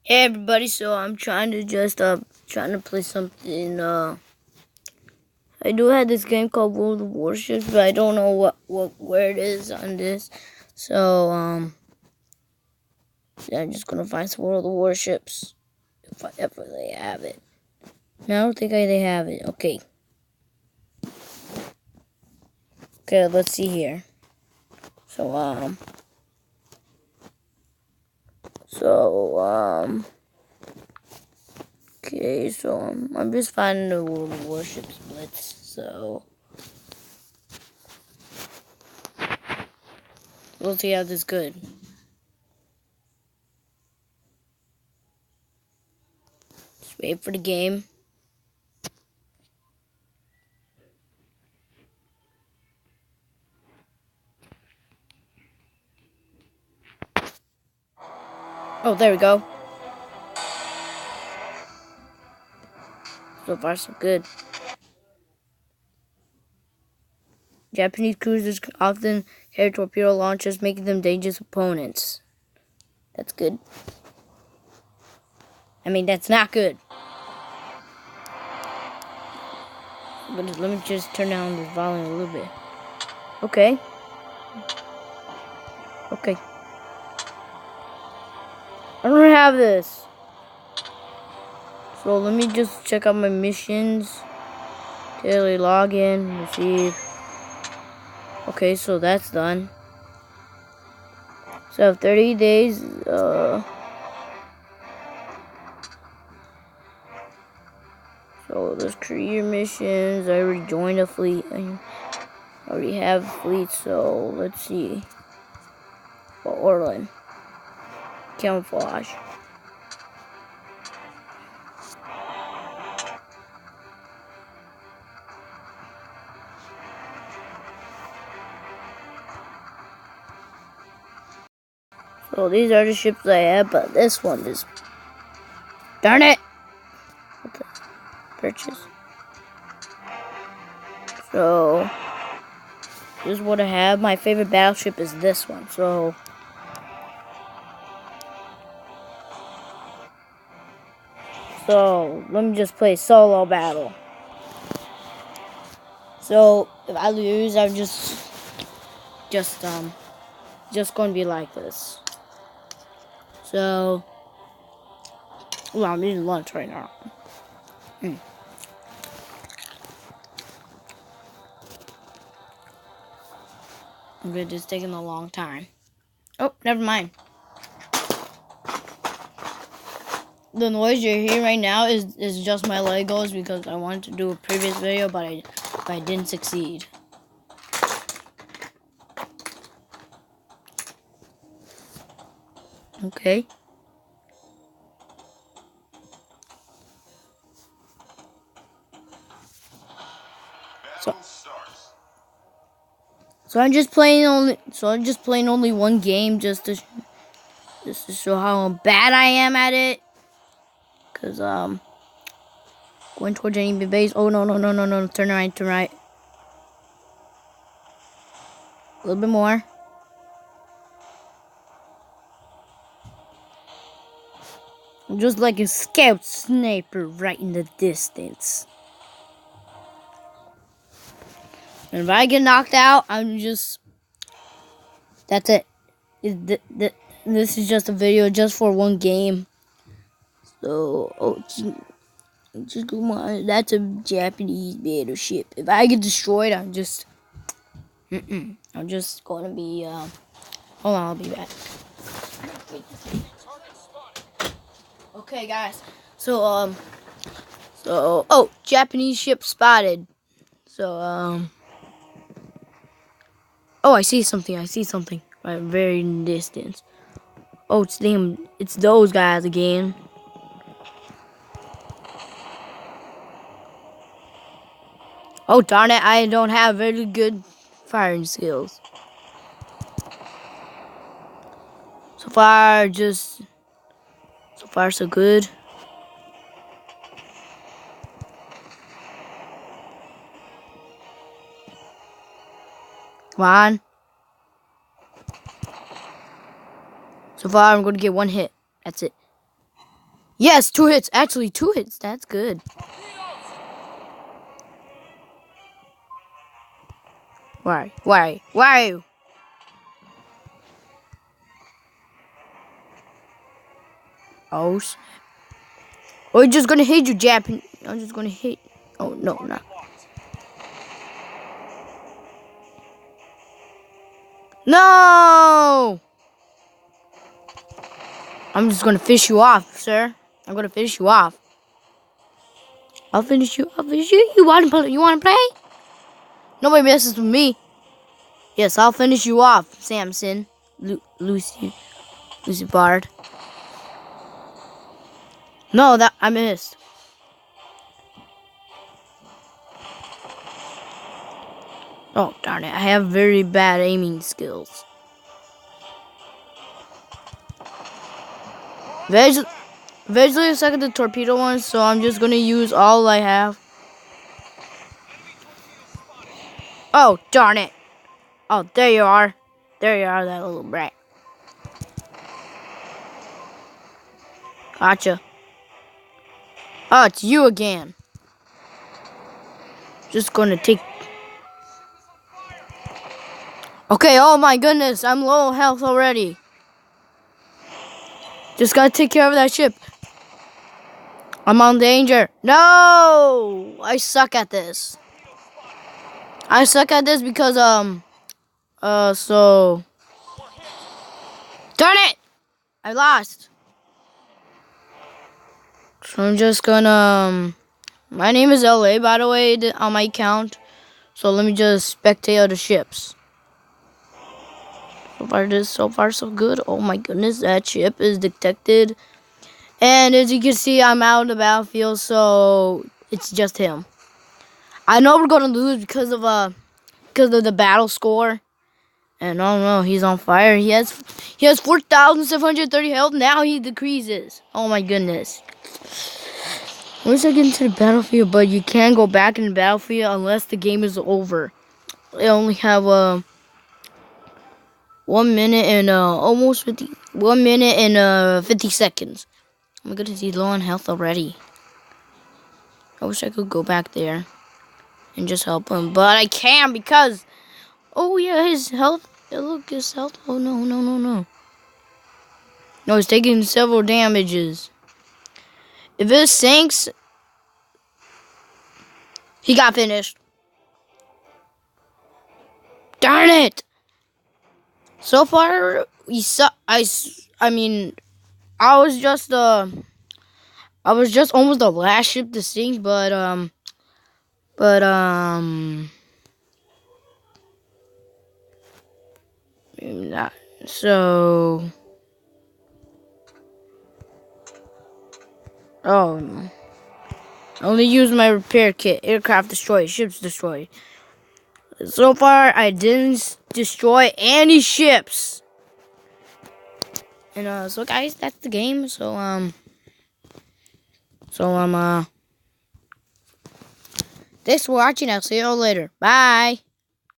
Hey everybody, so I'm trying to trying to play something. I do have this game called World of Warships, but I don't know where it is on this. So yeah, I'm just gonna find some World of Warships if I ever they have it. No, I don't think they have it. Okay, let's see here. So so okay, so I'm just finding the World of Warships Blitz. So we'll see how this is good. Just wait for the game. Oh, there we go. So far, so good. Japanese cruisers often carry torpedo launchers, making them dangerous opponents. That's good. I mean, that's not good. But let me just turn down the volume a little bit. Okay. Okay. I don't have this. So let me just check out my missions. Daily login, receive. Okay, so that's done. So I have 30 days. So there's career missions. I already joined a fleet. I already have a fleet, so let's see. Oh, Orland. Camouflage. So these are the ships I have, but this one is... Darn it! What the... Purchase. So... This is what I have. My favorite battleship is this one, so... So, let me just play solo battle. So, if I lose, I'm just gonna be like this. So... Well, I'm eating lunch right now. Okay, it's taking a long time. Oh, never mind. The noise you're hearing right now is just my Legos because I wanted to do a previous video, but I didn't succeed. Okay. So I'm just playing only one game just to show how bad I am at it. Cause going towards enemy base. Oh no! Turn right, turn right. A little bit more. I'm just like a scout sniper right in the distance. And if I get knocked out, I'm just... That's it. This is just a video just for one game. So, just come on. That's a Japanese battleship. If I get destroyed, I'm just... I'm just going to be... Hold on, I'll be back. Okay, guys. So, oh, Japanese ship spotted. So, oh, I see something. Right, very in distance. Oh, it's those guys again. Oh, darn it, I don't have very good firing skills. So far, so good. Come on. So far, I'm going to get one hit. That's it. Yes, 2 hits. Actually, 2 hits. That's good. Why? Oh, we're just gonna hit you, Japan. I'm just gonna hit. Oh, no, not. No! I'm just gonna fish you off, sir. I'm gonna finish you off. I'll finish you off. You wanna play? You wanna play? Nobody messes with me. Yes, I'll finish you off, Samson. Lucy Bard. No, that I missed. Oh, darn it. I have very bad aiming skills. Eventually I suck at the torpedo one, so I'm just gonna use all I have. Oh, darn it. Oh, there you are. There you are, that little brat. Gotcha. Oh, it's you again. Just gonna take... Okay, oh my goodness, I'm low health already. Just gotta take care of that ship. I'm on danger. No! I suck at this. I suck at this because, so... Darn it! I lost. So I'm just gonna, my name is LA, by the way, on my account. So let me just spectate the ships. So far, so good. Oh my goodness, that ship is detected. And as you can see, I'm out of the battlefield, so it's just him. I know we're gonna lose because of the battle score. And oh no, he's on fire. He has 4,730 health. Now he decreases. Oh my goodness. Once I get into the battlefield, but you can't go back in the battlefield unless the game is over. I only have 1 minute and almost 50. 1 minute and 50 seconds. Oh my goodness, he's low on health already. I wish I could go back there and just help him, but I can't because, oh yeah, his health. Look, his health. Oh no. No, he's taking several damages. If it sinks, he got finished. Darn it! So far, we suck. I mean, I was just almost the last ship to sink, but not so. Oh, I only use my repair kit. Aircraft destroyed. Ships destroyed. So far, I didn't destroy any ships. And so guys, that's the game. Thanks for watching. I'll see you all later. Bye.